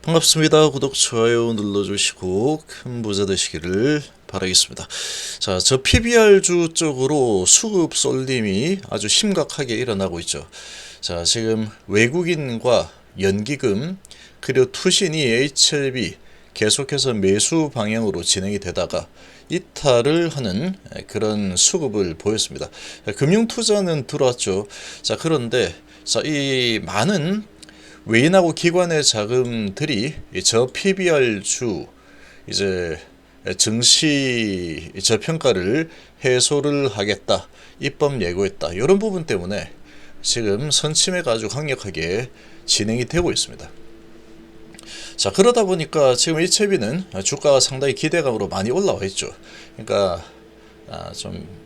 반갑습니다. 구독, 좋아요 눌러주시고 큰 부자 되시기를 바라겠습니다. 자, 저 PBR주 쪽으로 수급 쏠림이 아주 심각하게 일어나고 있죠. 자, 지금 외국인과 연기금 그리고 투신이 HLB 계속해서 매수 방향으로 진행이 되다가 이탈을 하는 그런 수급을 보였습니다. 금융투자는 들어왔죠. 자, 그런데 이 많은 외인하고 기관의 자금들이 저 PBR주 이제 증시 저평가를 해소를 하겠다, 입법 예고했다, 이런 부분 때문에 지금 선침해가 아주 강력하게 진행이 되고 있습니다. 자, 그러다 보니까 지금 HLB는 주가가 상당히 기대감으로 많이 올라와 있죠. 그러니까 좀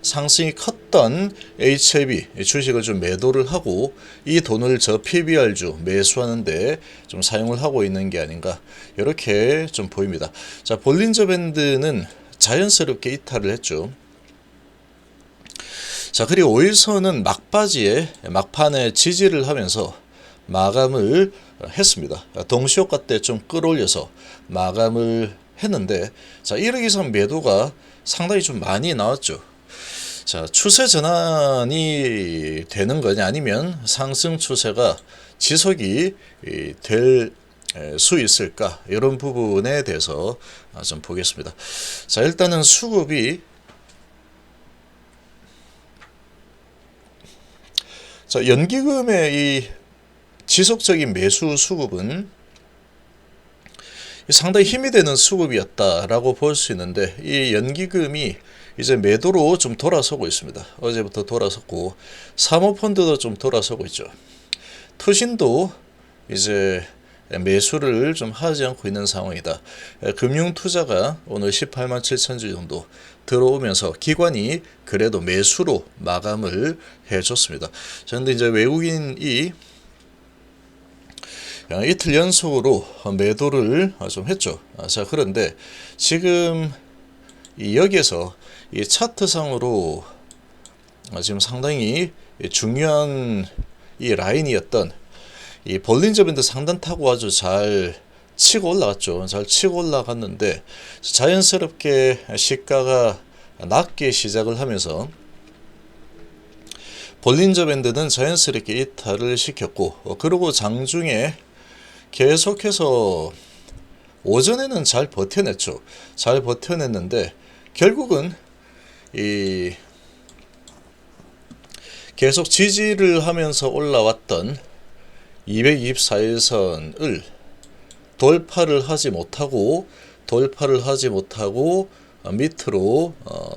상승이 컸던 HLB 주식을 좀 매도를 하고 이 돈을 저 PBR주 매수하는데 좀 사용을 하고 있는 게 아닌가, 이렇게 좀 보입니다. 자, 볼린저 밴드는 자연스럽게 이탈을 했죠. 자, 그리고 5일선은 막판에 지지를 하면서 마감을 했습니다. 동시효과 때 좀 끌어올려서 마감을 했는데, 자, 1억 이상 매도가 상당히 좀 많이 나왔죠. 자, 추세 전환이 되는 거냐, 아니면 상승 추세가 지속이 될 수 있을까, 이런 부분에 대해서 좀 보겠습니다. 자, 일단은 수급이, 자, 연기금의 이 지속적인 매수 수급은 상당히 힘이 되는 수급이었다라고 볼 수 있는데, 이 연기금이 이제 매도로 좀 돌아서고 있습니다. 어제부터 돌아섰고, 사모펀드도 좀 돌아서고 있죠. 투신도 이제 매수를 좀 하지 않고 있는 상황이다. 금융투자가 오늘 18만 7천 주 정도 들어오면서 기관이 그래도 매수로 마감을 해줬습니다. 그런데 이제 외국인이 이틀 연속으로 매도를 좀 했죠. 자, 그런데 지금 여기에서 이 차트상으로 지금 상당히 중요한 이 라인이었던 이 볼린저 밴드 상단 타고 아주 잘 치고 올라갔죠. 잘 치고 올라갔는데 자연스럽게 시가가 낮게 시작을 하면서 볼린저 밴드는 자연스럽게 이탈을 시켰고, 그리고 장중에 계속해서 오전에는 잘 버텨냈죠. 잘 버텨냈는데 결국은 이 계속 지지를 하면서 올라왔던 224일선을 돌파를 하지 못하고 밑으로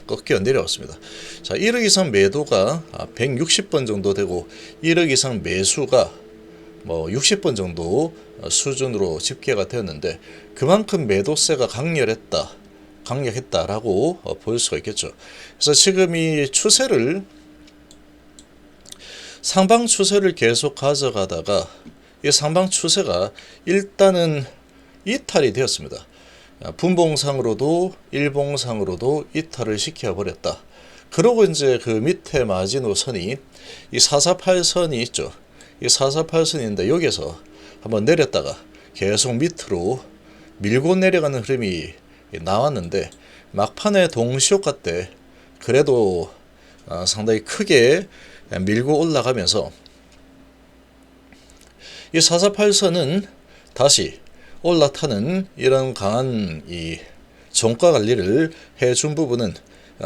꺾여 내려왔습니다. 자, 1억 이상 매도가 160번 정도 되고 1억 이상 매수가 60번 정도 수준으로 집계가 되었는데, 그만큼 매도세가 강력했다라고 볼 수가 있겠죠. 그래서 지금 이 상방 추세를 계속 가져가다가 이 상방 추세가 일단은 이탈이 되었습니다. 분봉상으로도 일봉상으로도 이탈을 시켜버렸다. 그러고 이제 그 밑에 마지노선이 이 448선이 있죠. 이 448선인데 여기서 한번 내렸다가 계속 밑으로 밀고 내려가는 흐름이 나왔는데, 막판에 동시효과 때 그래도 상당히 크게 밀고 올라가면서 이 448선은 다시 올라타는 이런 강한 이 종가 관리를 해준 부분은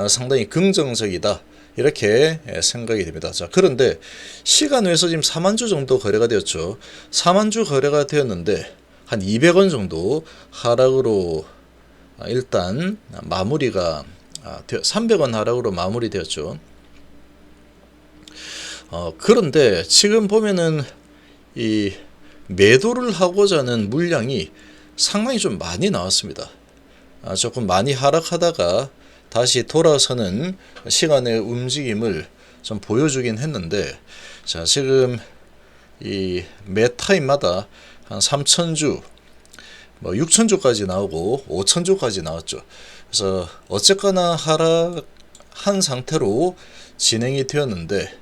상당히 긍정적이다, 이렇게 생각이 됩니다. 자, 그런데 시간 외에서 지금 4만주 정도 거래가 되었죠. 4만주 거래가 되었는데 한 200원 정도 하락으로 일단 마무리가 300원 하락으로 마무리되었죠. 그런데 지금 보면은 이 매도를 하고자 하는 물량이 상당히 좀 많이 나왔습니다. 조금 많이 하락하다가 다시 돌아서는 시간의 움직임을 좀 보여주긴 했는데, 자, 지금 이 매 타임마다 한 3,000주, 6,000주까지 나오고 5,000주까지 나왔죠. 그래서 어쨌거나 하락한 상태로 진행이 되었는데,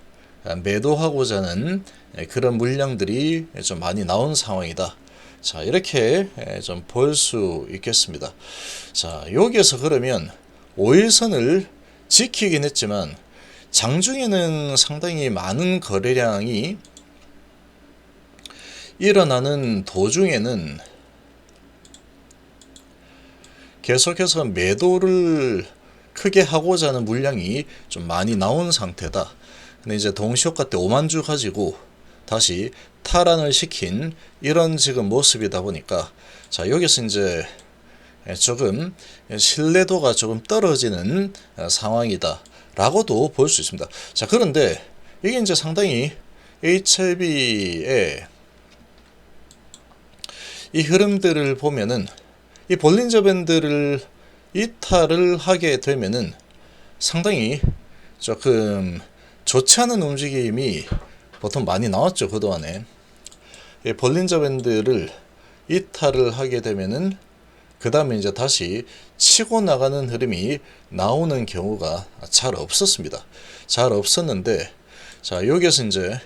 매도하고자 하는 그런 물량들이 좀 많이 나온 상황이다. 자, 이렇게 좀 볼 수 있겠습니다. 자, 여기에서 그러면 5일선을 지키긴 했지만 장중에는 상당히 많은 거래량이 일어나는 도중에는 계속해서 매도를 크게 하고자 하는 물량이 좀 많이 나온 상태다. 근데 이제 동시효과 때 5만 주 가지고 다시 탈환을 시킨 이런 지금 모습이다 보니까, 자, 여기서 이제 조금 신뢰도가 조금 떨어지는 상황이다 라고도 볼 수 있습니다. 자, 그런데 이게 이제 상당히 HLB의 이 흐름들을 보면은 이 볼린저 밴드를 이탈을 하게 되면은 상당히 조금 좋지 않은 움직임이 보통 많이 나왔죠. 그동안에 이 볼린저 밴드를 이탈을 하게 되면은 그 다음에 이제 다시 치고 나가는 흐름이 나오는 경우가 잘 없었습니다. 잘 없었는데, 자, 여기서 이제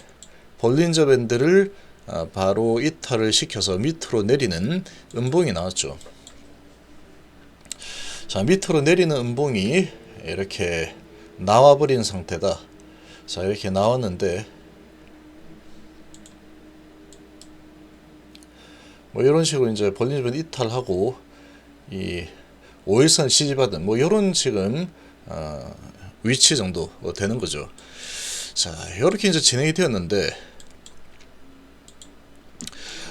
볼린저 밴드를 바로 이탈을 시켜서 밑으로 내리는 음봉이 나왔죠. 자, 밑으로 내리는 음봉이 이렇게 나와버린 상태다. 자, 이렇게 나왔는데, 뭐 이런 식으로 이제 볼린저 밴드 이탈하고 이 5일선 지지받은 뭐 이런 지금 위치 정도 되는 거죠. 자, 이렇게 이제 진행이 되었는데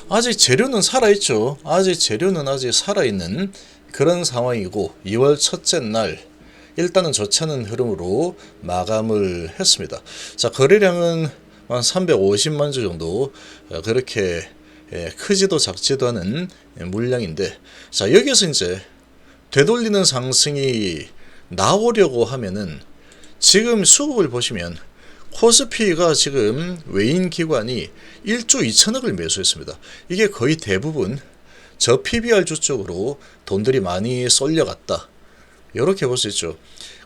아직 재료는 살아있죠. 재료는 아직 살아있는 그런 상황이고, 2월 첫째 날 일단은 좋지 않은 흐름으로 마감을 했습니다. 자, 거래량은 한 350만 주 정도, 그렇게 크지도 작지도 않은 물량인데, 자, 여기서 이제 되돌리는 상승이 나오려고 하면은 지금 수급을 보시면 코스피가 지금 외인 기관이 1조 2천억을 매수했습니다. 이게 거의 대부분 저 PBR주 쪽으로 돈들이 많이 쏠려갔다. 이렇게 볼 수 있죠.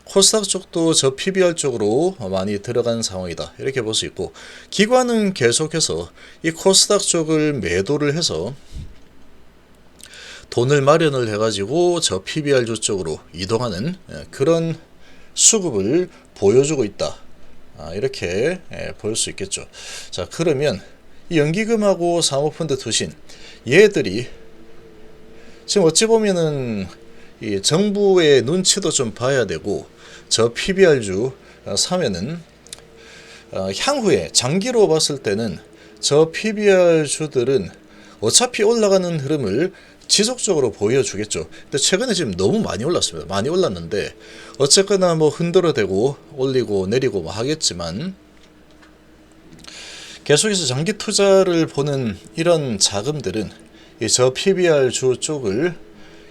코스닥 쪽도 저 PBR 쪽으로 많이 들어간 상황이다. 이렇게 볼 수 있고, 기관은 계속해서 이 코스닥 쪽을 매도를 해서 돈을 마련을 해가지고 저 PBR주 쪽으로 이동하는 그런 수급을 보여주고 있다. 이렇게 볼 수 있겠죠. 자, 그러면 이 연기금하고 사모펀드 투신, 얘들이 지금 어찌 보면은 이 정부의 눈치도 좀 봐야 되고, 저 PBR주 사면은 향후에 장기로 봤을 때는 저 PBR주들은 어차피 올라가는 흐름을 지속적으로 보여주겠죠. 근데 최근에 지금 너무 많이 올랐습니다. 많이 올랐는데 어쨌거나 뭐 흔들어대고 올리고 내리고 뭐 하겠지만, 계속해서 장기 투자를 보는 이런 자금들은 저 PBR주 쪽을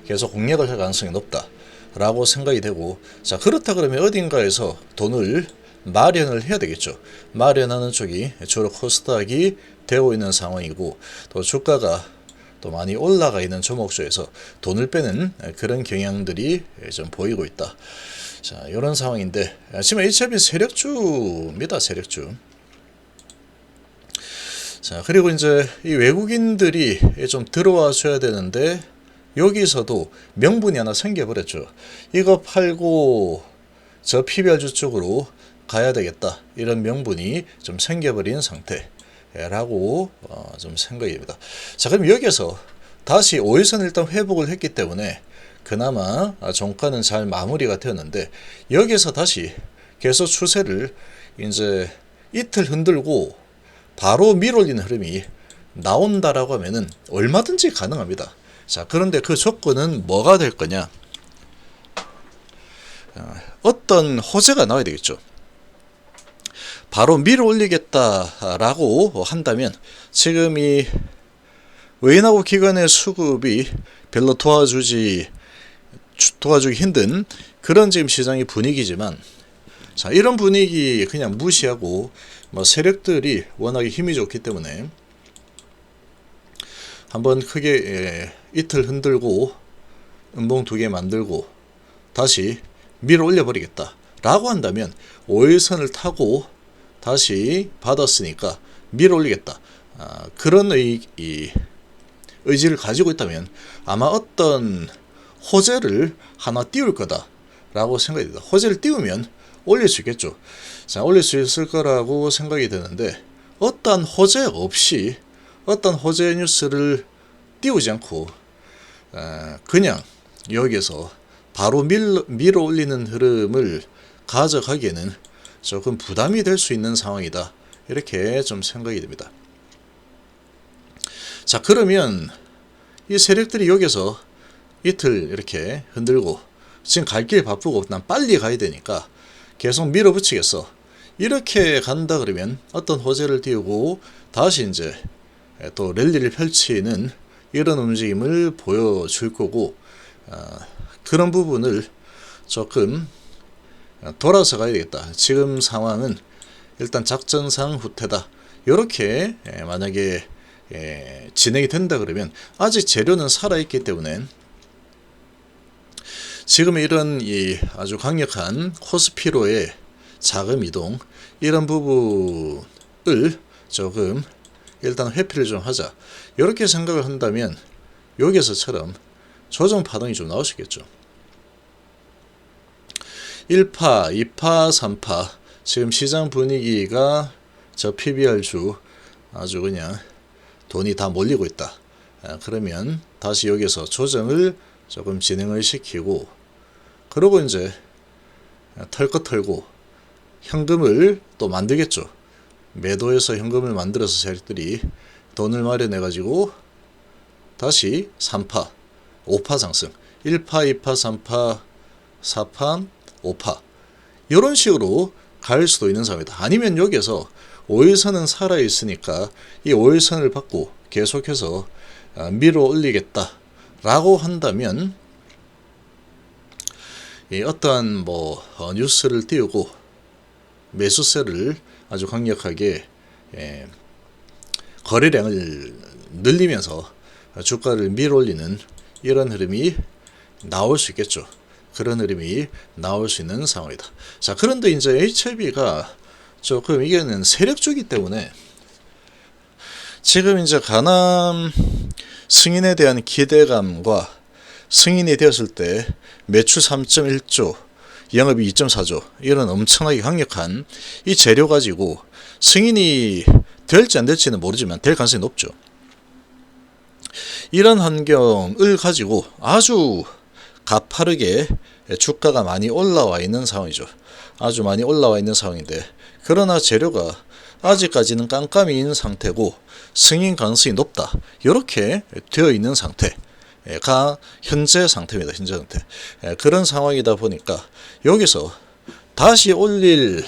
계속 공략을 할 가능성이 높다라고 생각이 되고, 자, 그렇다 그러면 어딘가에서 돈을 마련을 해야 되겠죠. 마련하는 쪽이 주로 코스닥이 되고 있는 상황이고, 또 주가가 또 많이 올라가 있는 종목주에서 돈을 빼는 그런 경향들이 좀 보이고 있다. 자, 이런 상황인데, 지금 HLB 세력주입니다. 세력주. 자, 그리고 이제 이 외국인들이 좀 들어와 줘야 되는데, 여기서도 명분이 하나 생겨버렸죠. 이거 팔고 저 PBR주 쪽으로 가야 되겠다, 이런 명분이 좀 생겨버린 상태라고 좀 생각이 됩니다. 자, 그럼 여기서 다시 5일선 일단 회복을 했기 때문에 그나마 종가는 잘 마무리가 되었는데, 여기서 다시 계속 추세를 이제 이틀 흔들고 바로 밀어올리는 흐름이 나온다라고 하면은 얼마든지 가능합니다. 자, 그런데 그 조건은 뭐가 될 거냐? 어떤 호재가 나와야 되겠죠. 바로 밀어 올리겠다라고 한다면, 지금 이 외인하고 기관의 수급이 별로 도와주기 힘든 그런 지금 시장의 분위기지만, 자, 이런 분위기 그냥 무시하고 뭐 세력들이 워낙에 힘이 좋기 때문에 한번 크게 이틀 흔들고 음봉 2개 만들고 다시 밀어 올려버리겠다 라고 한다면, 5일선을 타고 다시 받았으니까 밀어 올리겠다, 그런 의지를 가지고 있다면 아마 어떤 호재를 하나 띄울 거다라고 생각이 듭니다. 호재를 띄우면 올릴 수 있겠죠. 자, 올릴 수 있을 거라고 생각이 드는데 어떤 호재 없이 어떤 호재 뉴스를 띄우지 않고 그냥 여기에서 바로 밀어 올리는 흐름을 가져가기에는 조금 부담이 될 수 있는 상황이다. 이렇게 좀 생각이 됩니다. 자, 그러면 이 세력들이 여기서 이틀 이렇게 흔들고 지금 갈 길 바쁘고 난 빨리 가야 되니까 계속 밀어붙이겠어. 이렇게 간다 그러면 어떤 호재를 띄우고 다시 이제 또 랠리를 펼치는 이런 움직임을 보여줄 거고, 그런 부분을 조금 돌아서 가야 되겠다. 지금 상황은 일단 작전상 후퇴다. 이렇게 만약에 진행이 된다 그러면 아직 재료는 살아있기 때문에 지금 이런 이 아주 강력한 코스피로의 자금 이동 이런 부분을 조금 일단 회피를 좀 하자. 이렇게 생각을 한다면 여기서처럼 조정 파동이 좀 나올 수 있겠죠. 1파, 2파, 3파 지금 시장 분위기가 저 PBR주 아주 그냥 돈이 다 몰리고 있다. 그러면 다시 여기서 조정을 조금 진행을 시키고, 그러고 이제 털 거 털고 현금을 또 만들겠죠. 매도해서 현금을 만들어서 세력들이 돈을 마련해 가지고 다시 3파, 5파 상승, 1파, 2파, 3파, 4파, 5파 이런 식으로 갈 수도 있는 상황이다. 아니면 여기에서 5일선은 살아있으니까 이 5일선을 받고 계속해서 밀어 올리겠다 라고 한다면 어떠한 뭐 뉴스를 띄우고 매수세를 아주 강력하게 거래량을 늘리면서 주가를 밀어 올리는 이런 흐름이 나올 수 있겠죠. 그런 흐름이 나올 수 있는 상황이다. 자, 그런데 이제 HLB가 조금 이게는 세력주기 때문에 지금 이제 가남 승인에 대한 기대감과 승인이 되었을 때 매출 3.1조, 영업이 2.4조 이런 엄청나게 강력한 이 재료 가지고 승인이 될지 안 될지는 모르지만 될 가능성이 높죠. 이런 환경을 가지고 아주 가파르게 주가가 많이 올라와 있는 상황이죠. 아주 많이 올라와 있는 상황인데, 그러나 재료가 아직까지는 깜깜이인 상태고 승인 가능성이 높다. 이렇게 되어 있는 상태가 현재 상태입니다. 현재 상태. 그런 상황이다 보니까 여기서 다시 올릴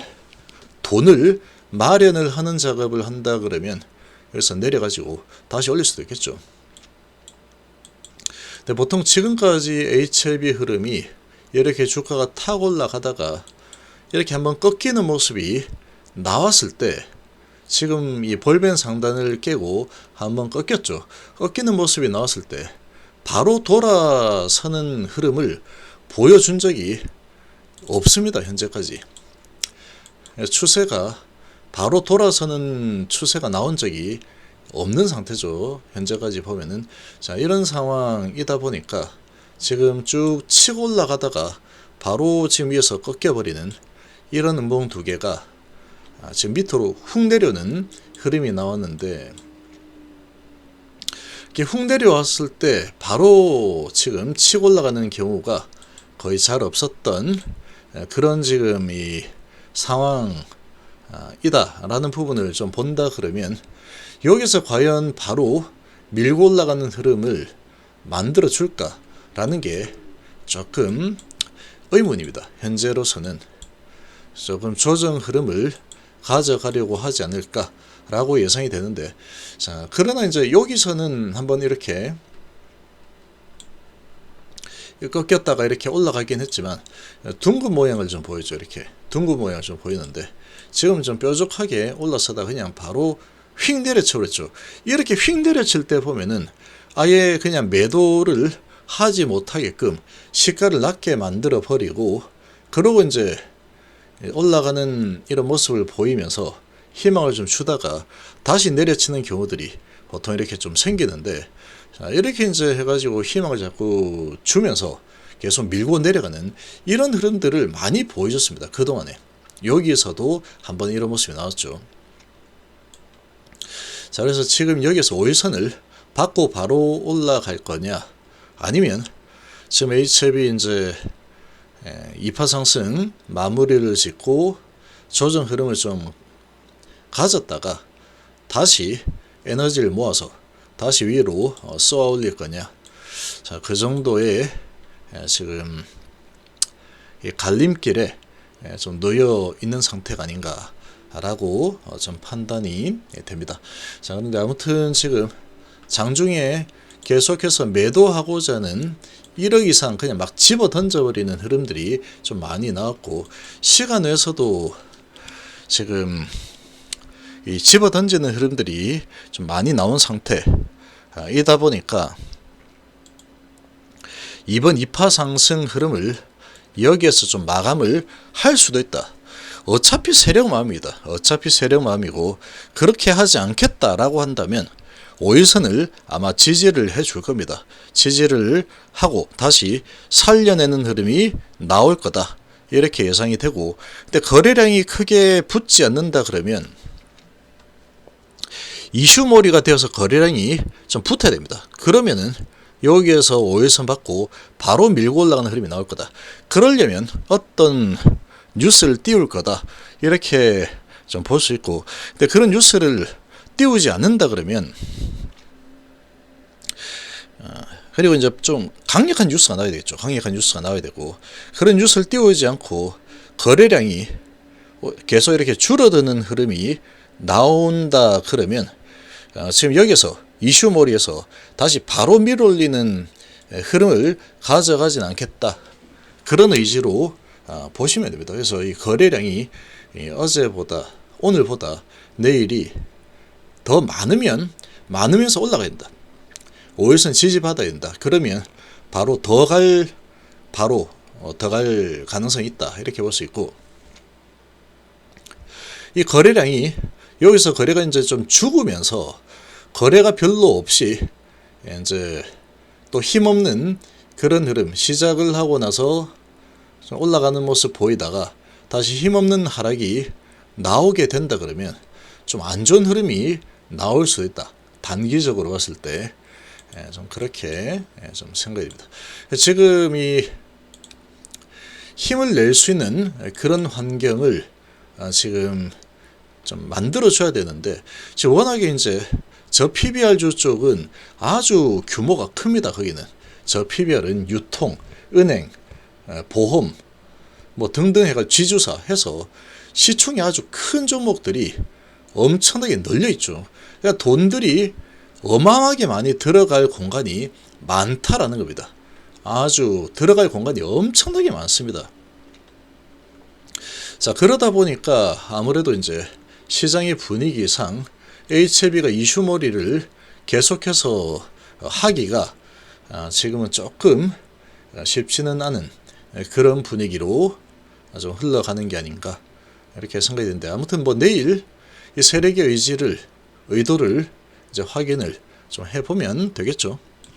돈을 마련을 하는 작업을 한다 그러면 여기서 내려가지고 다시 올릴 수도 있겠죠. 근데 보통 지금까지 HLB 흐름이 이렇게 주가가 탁 올라가다가 이렇게 한번 꺾이는 모습이 나왔을 때, 지금 이 볼벤 상단을 깨고 한번 꺾였죠. 꺾이는 모습이 나왔을 때 바로 돌아서는 흐름을 보여준 적이 없습니다. 현재까지 추세가 바로 돌아서는 추세가 나온 적이 없는 상태죠. 현재까지 보면은. 자, 이런 상황이다 보니까 지금 쭉 치고 올라가다가 바로 지금 위에서 꺾여버리는 이런 음봉 두 개가 지금 밑으로 훅 내려오는 흐름이 나왔는데, 이렇게 훅 내려왔을 때 바로 지금 치고 올라가는 경우가 거의 잘 없었던 그런 지금 이 상황이다라는 부분을 좀 본다 그러면 여기서 과연 바로 밀고 올라가는 흐름을 만들어 줄까라는 게 조금 의문입니다. 현재로서는 조금 조정 흐름을 가져가려고 하지 않을까라고 예상이 되는데, 자, 그러나 이제 여기서는 한번 이렇게 꺾였다가 이렇게 올라가긴 했지만 둥근 모양을 좀 보이죠. 이렇게 둥근 모양을 좀 보이는데 지금 좀 뾰족하게 올라서다 그냥 바로 휙 내려쳐 버렸죠. 이렇게 휙 내려칠 때 보면은 아예 그냥 매도를 하지 못하게끔 시가를 낮게 만들어 버리고, 그러고 이제 올라가는 이런 모습을 보이면서 희망을 좀 주다가 다시 내려치는 경우들이 보통 이렇게 좀 생기는데, 자, 이렇게 이제 해가지고 희망을 자꾸 주면서 계속 밀고 내려가는 이런 흐름들을 많이 보여줬습니다. 그동안에. 여기에서도 한번 이런 모습이 나왔죠. 자, 그래서 지금 여기서 5일선을 받고 바로 올라갈 거냐, 아니면 지금 HLB 이제 2파 상승 마무리를 짓고 조정 흐름을 좀 가졌다가 다시 에너지를 모아서 다시 위로 쏘아 올릴 거냐. 자, 그 정도의 지금 갈림길에 좀 놓여 있는 상태가 아닌가 라고 좀 판단이 됩니다. 자, 그런데 아무튼 지금 장중에 계속해서 매도하고자 하는 1억 이상 그냥 막 집어 던져버리는 흐름들이 좀 많이 나왔고, 시간외에서도 지금 이 집어 던지는 흐름들이 좀 많이 나온 상태이다 보니까 이번 2파 상승 흐름을 여기에서 좀 마감을 할 수도 있다. 어차피 세력 마음이다. 어차피 세력 마음이고, 그렇게 하지 않겠다라고 한다면 5일선을 아마 지지를 해줄 겁니다. 지지를 하고 다시 살려내는 흐름이 나올 거다. 이렇게 예상이 되고, 근데 거래량이 크게 붙지 않는다 그러면 이슈몰이가 되어서 거래량이 좀 붙어야 됩니다. 그러면은 여기에서 5일선 받고 바로 밀고 올라가는 흐름이 나올 거다. 그러려면 어떤 뉴스를 띄울 거다. 이렇게 좀 볼 수 있고, 근데 그런 뉴스를 띄우지 않는다 그러면, 그리고 이제 좀 강력한 뉴스가 나와야 되겠죠. 강력한 뉴스가 나와야 되고, 그런 뉴스를 띄우지 않고 거래량이 계속 이렇게 줄어드는 흐름이 나온다 그러면, 지금 여기서 이슈몰이에서 다시 바로 밀어올리는 흐름을 가져가진 않겠다. 그런 의지로 보시면 됩니다. 그래서 이 거래량이 어제보다 오늘보다 내일이 더 많으면서 올라가야 된다. 5일선 지지받아야 된다. 그러면 바로 더 갈 가능성이 있다. 이렇게 볼 수 있고, 이 거래량이 여기서 거래가 이제 좀 죽으면서 거래가 별로 없이 이제 또 힘없는 그런 흐름, 시작을 하고 나서 좀 올라가는 모습 보이다가 다시 힘없는 하락이 나오게 된다 그러면 좀 안 좋은 흐름이 나올 수 있다. 단기적으로 봤을 때 좀 그렇게 좀 생각이 듭니다. 지금 이 힘을 낼 수 있는 그런 환경을 지금 좀 만들어 줘야 되는데, 지금 워낙에 이제 저 PBR주 쪽은 아주 규모가 큽니다. 거기는 저 PBR은 유통, 은행, 보험 뭐 등등 해가 지주사 해서 시총이 아주 큰 종목들이 엄청나게 널려 있죠. 그러니까 돈들이 어마어마하게 많이 들어갈 공간이 많다라는 겁니다. 아주 들어갈 공간이 엄청나게 많습니다. 자, 그러다 보니까 아무래도 이제 시장의 분위기상 HLB가 이슈몰이를 계속해서 하기가 지금은 조금 쉽지는 않은 그런 분위기로 좀 흘러가는 게 아닌가 이렇게 생각이 드는데, 아무튼 뭐 내일 이 세력의 의도를 이제 확인을 좀 해보면 되겠죠.